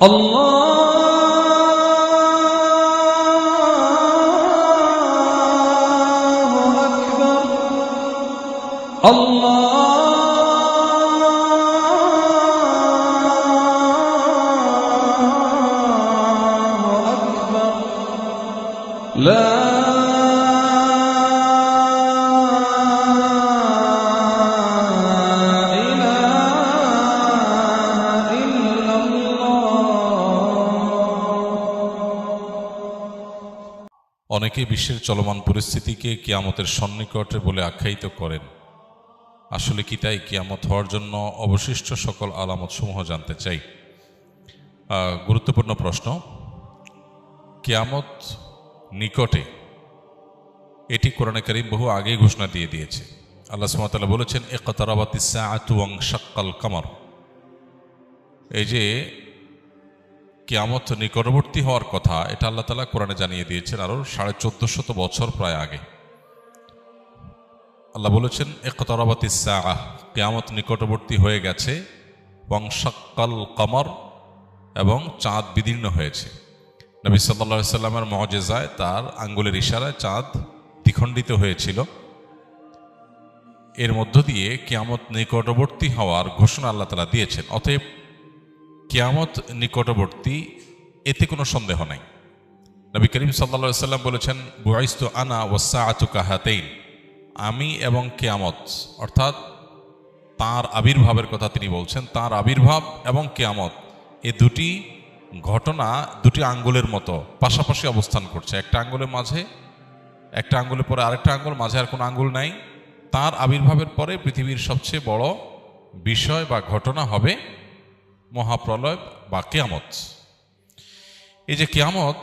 আল্লাহু আকবার, আল্লাহু আকবার, লা অনেকে বিশ্বের চলমান পরিস্থিতিকে কিয়ামতের সন্নিকটে বলে আখ্যায়িত করেন। আসলে কি তাই? কিয়ামত হওয়ার জন্য অবশিষ্ট সকল আলামতসমূহ জানতে চাই। গুরুত্বপূর্ণ প্রশ্ন। কিয়ামত নিকটে, এটি কোরআনে কারীম বহু আগেই ঘোষণা দিয়ে দিয়েছে। আল্লাহ সুবহানাহু ওয়া তাআলা বলেছেন, ইকতারাবাতিস সাআতু ওয়ানশাক্কাল কামার। এই যে কিয়ামত নিকটবর্তী হওয়ার কথা, এটা আল্লাহ তাআলা কোরআনে জানিয়ে দিয়েছেন আরো 1450 বছর প্রায় আগে। আল্লাহ বলেছেন, ইকতারাবাতিস সাআহ, কিয়ামত নিকটবর্তী হয়ে গেছে, ওয়ানশাক্কাল কামার, এবং চাঁদ বিদীর্ণ হয়েছে। নবী সাল্লাল্লাহু আলাইহি সাল্লামের মুআজিজায় তার আঙ্গুলের ইশারায় চাঁদ দ্বিখণ্ডিত হয়েছিল। এর মধ্য দিয়ে কিয়ামত নিকটবর্তী হওয়ার ঘোষণা আল্লাহ তাআলা দিয়েছেন। অতএব কিয়ামত নিকটবর্তী, এতে কোনো সন্দেহ নাই। নবী করিম সাল্লাল্লাহু আলাইহি সাল্লাম বলেছেন, বুআইসতু আনা ওয়াসসাআতু কাহাতাইন, আমি এবং কিয়ামত, অর্থাৎ তাঁর আবির্ভাবের কথা তিনি বলছেন। তাঁর আবির্ভাব এবং কিয়ামত, এ দুটি ঘটনা দুটি আঙ্গুলের মতো পাশাপাশি অবস্থান করছে। একটা আঙ্গুলের মাঝে, একটা আঙ্গুলের পরে আরেকটা আঙ্গুল, মাঝে আর কোনো আঙ্গুল নাই। তাঁর আবির্ভাবের পরে পৃথিবীর সবচেয়ে বড় বিষয় বা ঘটনা হবে মহাপ্রলয় বা কিয়ামত। এই যে কিয়ামত,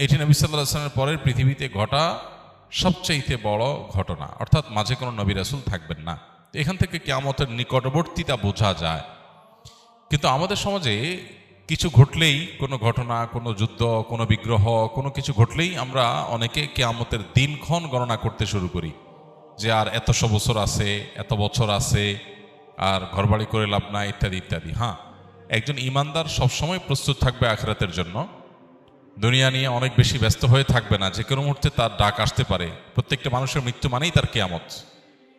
এটি নবী সাল্লাল্লাহু আলাইহি ওয়াসাল্লামের পরের পৃথিবীতে ঘটা সবচাইতে বড় ঘটনা, অর্থাৎ মাঝে কোনো নবী রাসূল থাকবেন না। এখান থেকে কিয়ামতের নিকটবর্তীতা বোঝা যায়। কিন্তু আমাদের সমাজে কিছু ঘটলেই, কোনো ঘটনা, কোনো যুদ্ধ, কোনো বিগ্রহ, কোনো কিছু ঘটলেই আমরা অনেকে কিয়ামতের দিনক্ষণ গণনা করতে শুরু করি, যে আর এতশো বছর আছে, এত বছর আছে, আর ঘরবাড়ি করে লাভ নাই, ইত্যাদি ইত্যাদি। হ্যাঁ, একজন ঈমানদার সবসময় প্রস্তুত থাকবে আখিরাতের জন্য। দুনিয়া নিয়ে অনেক বেশি ব্যস্ত হয়ে থাকবে না। যে কোনো মুহূর্তে তার ডাক আসতে পারে। প্রত্যেকটা মানুষের মৃত্যু মানেই তার কিয়ামত,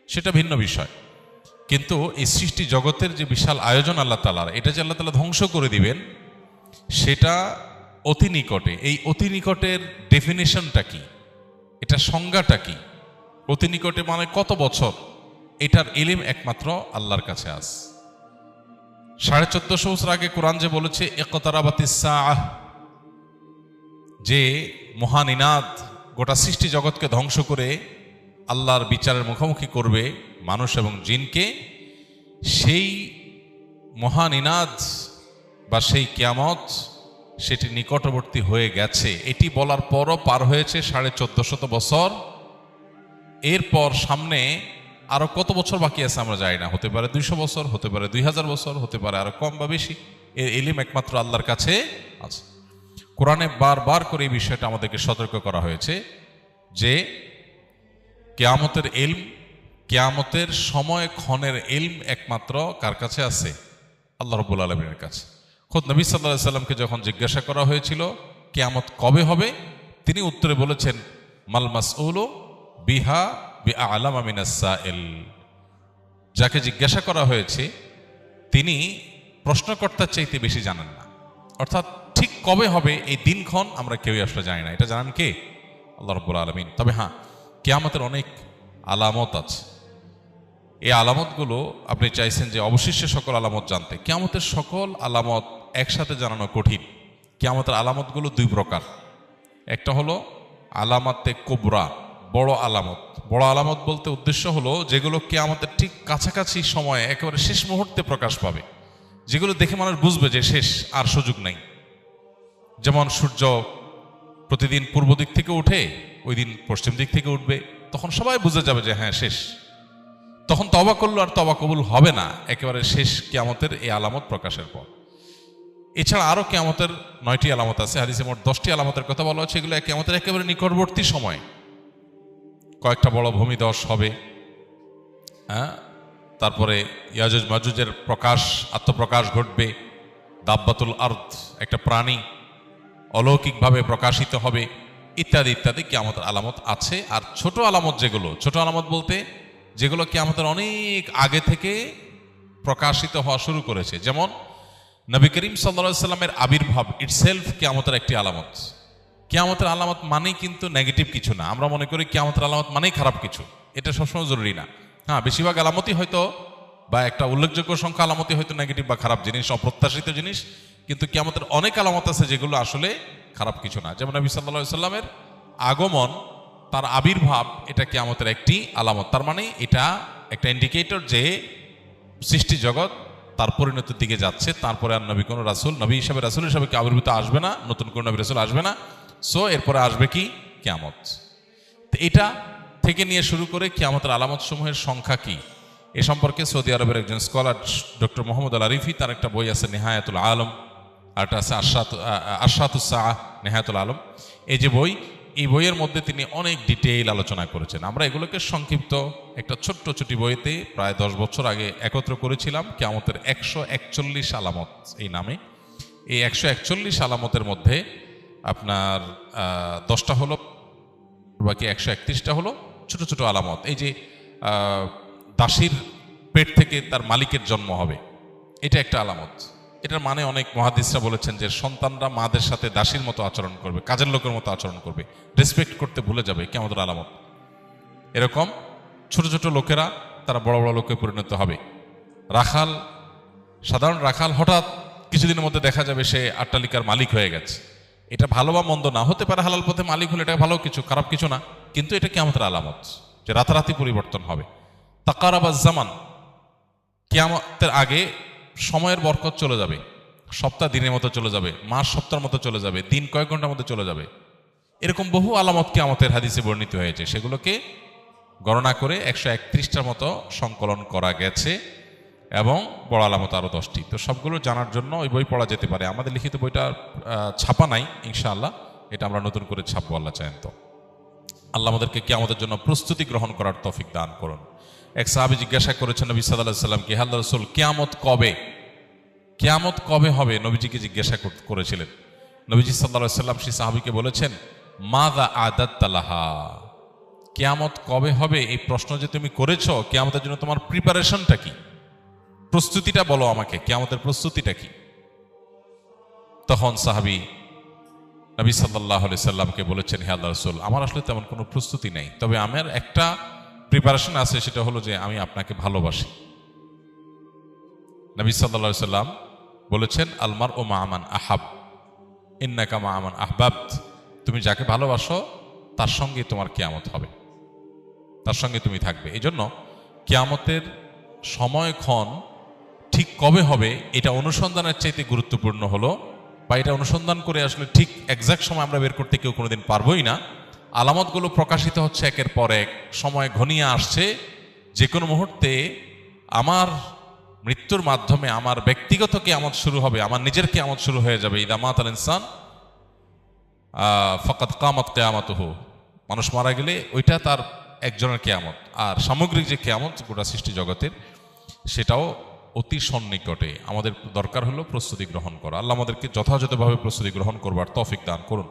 সেটা ভিন্ন বিষয়। কিন্তু এই সৃষ্টি জগতের যে বিশাল আয়োজন আল্লাহ তাআলার, এটা যে আল্লাহ তাআলা ধ্বংস করে দিবেন, সেটা অতি নিকটে। এই অতি নিকটের ডেফিনেশনটা কি, এটা সংজ্ঞাটা কি? অতি নিকটে মানে কত বছর? এটার ইলম একমাত্র আল্লাহর কাছে আছে। 1450 বছর আগে কোরআন যে বলেছে, ইকতারাবাতিস সাআহ, যে মহানিনাদ গোটা সৃষ্টি জগৎকে ধ্বংস করে আল্লাহর বিচারের মুখোমুখি করবে মানুষ এবং জিনকে, সেই মহানিনাদ বা সেই কিয়ামত, সেটি নিকটবর্তী হয়ে গেছে। এটি বলার পরও পার হয়েছে 1450 বছর। এরপর সামনে আরো কত বছর বাকি আছে আমরা জানি না। হতে পারে 200 বছর, হতে পারে 2000 বছর, হতে পারে আরো কম বা বেশি। এর ইলম একমাত্র আল্লাহর কাছে আছে। কোরআনে বারবার করে এই বিষয়টা আমাদেরকে সতর্ক করা হয়েছে যে কিয়ামতের ইলম, কিয়ামতের সময় ক্ষণের ইলম একমাত্র কার কাছে আছে? আল্লাহ রাব্বুল আলামিনের কাছে। খোদ নবী সাল্লাল্লাহু আলাইহি সাল্লামকে যখন জিজ্ঞাসা করা হয়েছিল কিয়ামত কবে হবে, তিনি উত্তরে বলেছেন, মাল মাসউলু বিহা বিআলামা মিনাস সাইল। যাকে জিজ্ঞাসা করা হয়েছে তিনি প্রশ্নকর্তার চাইতে বেশি জানেন না। অর্থাৎ ঠিক কবে হবে এই দিনক্ষণ আমরা কেউই আসলে জানি না। এটা জানেন কে? আল্লাহ রাব্বুল আলামিন। তবে হ্যাঁ, কিয়ামতের অনেক আলামত আছে। এই আলামতগুলো আপনি চাইছেন যে অবশিষ্ট সকল আলামত জানতে। কিয়ামতের সকল আলামত একসাথে জানানো কঠিন। কিয়ামতের আলামতগুলো দুই প্রকার। একটা হলো আলামাতে কুবরা, বড় আলামত। বড় আলামত বলতে উদ্দেশ্য হলো যেগুলো কিয়ামতের ঠিক কাছাকাছি সময়ে একেবারে শেষ মুহূর্তে প্রকাশ পাবে, যেগুলো দেখে মানুষ বুঝবে যে শেষ, আর সুযোগ নাই। যেমন সূর্য প্রতিদিন পূর্ব দিক থেকে উঠে, ওই দিন পশ্চিম দিক থেকে উঠবে, তখন সবাই বুঝে যাবে যে হ্যাঁ শেষ। তখন তওবা করলো আর তওবা কবুল হবে না, একেবারে শেষ কিয়ামতের এই আলামত প্রকাশের পর। এছাড়া আরো কিয়ামতের 9টি আলামত আছে। হাদিসে মোট 10টি আলামতের কথা বলা হচ্ছে। এগুলো কিয়ামতের একেবারে নিকটবর্তী সময়। কয়েকটা বড় ভূমিধস হবে, হ্যাঁ, তারপরে ইয়াজুজ মাজুজের প্রকাশ, আত্মপ্রকাশ ঘটবে, দাব্বাতুল আরদ একটা প্রাণী অলৌকিকভাবে প্রকাশিত হবে, ইত্যাদি ইত্যাদি কিয়ামতের আলামত আছে। আর ছোট আলামত যেগুলো, ছোট আলামত বলতে যেগুলো কিয়ামতের অনেক আগে থেকে প্রকাশিত হওয়া শুরু করেছে, যেমন নবী করিম সাল্লাল্লাহু আলাইহি সাল্লামের আবির্ভাব ইটসেলফ কিয়ামতের একটি আলামত। কিয়ামতের আলামত মানেই কিন্তু নেগেটিভ কিছু না। আমরা মনে করি কিয়ামতের আলামত মানেই খারাপ কিছু, এটা সবসময় জরুরি না। হ্যাঁ, বেশিরভাগ আলামতই হয়তো বা একটা উল্লেখযোগ্য সংখ্যা আলামতই হয়তো নেগেটিভ বা খারাপ জিনিস, অপ্রত্যাশিত জিনিস, কিন্তু কিয়ামতের অনেক আলামত আছে যেগুলো আসলে খারাপ কিছু না। যেমন নবী সাল্লাল্লাহু আলাইহি সাল্লামের আগমন, তার আবির্ভাব, এটা কিয়ামতের একটি আলামত। তার মানে এটা একটা ইন্ডিকেটর যে সৃষ্টি জগৎ তার পরিণতির দিকে যাচ্ছে। তারপরে আর নবী কোনো রাসূল, নবী হিসাবে রাসূল হিসাবে কি আবির্ভূত আসবে না, নতুন কোনো নবী রাসূল আসবে না। সো এরপরে আসবে কি? কিয়ামত। তো এটা থেকে নিয়ে শুরু করে কিয়ামতের আলামত সমূহের সংখ্যা কি, এ সম্পর্কে সৌদি আরবের একজন স্কলার ডক্টর মোহাম্মদ আল আরিফি, তার একটা বই আছে নেহায়াতুল আলম, আর একটা আছে আশরাতুস সাআহ নেহায়াতুল আলম। এই যে বই, এই বইয়ের মধ্যে তিনি অনেক ডিটেইল আলোচনা করেছেন। আমরা এগুলোকে সংক্ষিপ্ত একটা ছোট্ট ছোটি বইতে প্রায় 10 বছর আগে একত্র করেছিলাম, কিয়ামতের 141 আলামত এই নামে। এই 141 আলামতের মধ্যে আপনার 10টা হলো, বাকি 131টা হলো ছোট ছোট আলামত। এই যে দাসীর পেট থেকে তার মালিকের জন্ম হবে, এটা একটা আলামত। এটার মানে অনেক মুহাদ্দিসরা বলেছেন যে সন্তানরা মাদের সাথে দাসীর মতো আচরণ করবে, কাজের লোকের মতো আচরণ করবে, রেসপেক্ট করতে ভুলে যাবে, কিয়ামতের আলামত। এরকম ছোট ছোট লোকেরা তারা বড় বড় লোকে পরিণত হবে। রাখাল, সাধারণ রাখাল হঠাৎ কিছুদিনের মধ্যে দেখা যাবে সে আট্টালিকার মালিক হয়ে গেছে। এটা ভালো বা মন্দ না, হতে পারে হালাল পথে মালিক হলে এটা ভালো কিছু, খারাপ কিছু না, কিন্তু এটা কিয়ামতের আলামত যে রাতারাতি পরিবর্তন হবে। তাকারাবাজ জামান, কিয়ামতের আগে সময়ের বরকত চলে যাবে, সপ্তাহ দিনের মতো চলে যাবে, মাস সপ্তাহের মতো চলে যাবে, দিন কয়েক ঘন্টার মধ্যে চলে যাবে। এরকম বহু আলামত কিয়ামতের হাদিসে বর্ণিত হয়েছে, সেগুলোকে গণনা করে 131টার মতো সংকলন করা গেছে, এবং বড় আলামত আরও 10টি। তো সবগুলো জানার জন্য ওই বই পড়া যেতে পারে। আমাদের লিখিত বইটা ছাপা নাই, ইনশাআল্লাহ এটা আমরা নতুন করে ছাপবো, আল্লাহ চান তো। আল্লাহ আমাদেরকে কিয়ামতের জন্য প্রস্তুতি গ্রহণ করার তৌফিক দান করুন। এক সাহাবী জিজ্ঞাসা করেছেন নবী সাল্লাল্লাহু আলাইহি সাল্লামকে, হে আল্লাহর রাসূল, কিয়ামত কবে, কিয়ামত কবে হবে? নবীজিকে জিজ্ঞাসা করেছিলেন। নবীজি সাল্লাল্লাহু আলাইহি সাল্লাম সেই সাহাবীকে বলেছেন, মাযা আদাত্তা লাহা, কিয়ামত কবে হবে এই প্রশ্ন যে তুমি করেছো, কিয়ামতের জন্য তোমার প্রিপারেশনটা কি, প্রস্তুতিটা বলো আমাকে, কিয়ামতের প্রস্তুতিটা কি? তখন সাহাবী নবী সাল্লাল্লাহু আলাইহি সাল্লামকে বলেছেন, হে আল্লাহর রাসূল, আমার আসলে তেমন কোনো প্রস্তুতি নেই, তবে আমার একটা প্রিপারেশন আছে, সেটা হলো যে আমি আপনাকে ভালোবাসি। নবী সাল্লাল্লাহু আলাইহি সাল্লাম বলেছেন, আলমার ও মা'মান আহাব ইন্নাকা মা'মান আহবাবত, তুমি যাকে ভালোবাসো তার সঙ্গে তোমার কিয়ামত হবে, তার সঙ্গে তুমি থাকবে। এই জন্য কিয়ামতের সময়ক্ষণ ঠিক কবে হবে এটা অনুসন্ধানের চাইতে গুরুত্বপূর্ণ হলো, বা এটা অনুসন্ধান করে আসলে ঠিক এক্সাক্ট সময় আমরা বের করতে কেউ কোনোদিন পারবোই না। আলামতগুলো প্রকাশিত হচ্ছে একের পর এক, সময় ঘনিয়ে আসছে, যে কোনো মুহূর্তে আমার মৃত্যুর মাধ্যমে আমার ব্যক্তিগত কিয়ামত শুরু হবে, আমার নিজের কিয়ামত শুরু হয়ে যাবে। ইদা মাতাল ইনসান ফাকাদ কামাত কিয়ামাতুহু, মানুষ মারা গেলে ওইটা তার একজনের কিয়ামত। আর সামগ্রিক যে কিয়ামত গোটা সৃষ্টি জগতের, সেটাও অতি সন্নিকটে। আমাদের দরকার হলো প্রস্তুতি গ্রহণ করা। আল্লাহ আমাদেরকে যথাযথভাবে প্রস্তুতি গ্রহণ করবার তৌফিক দান করুন।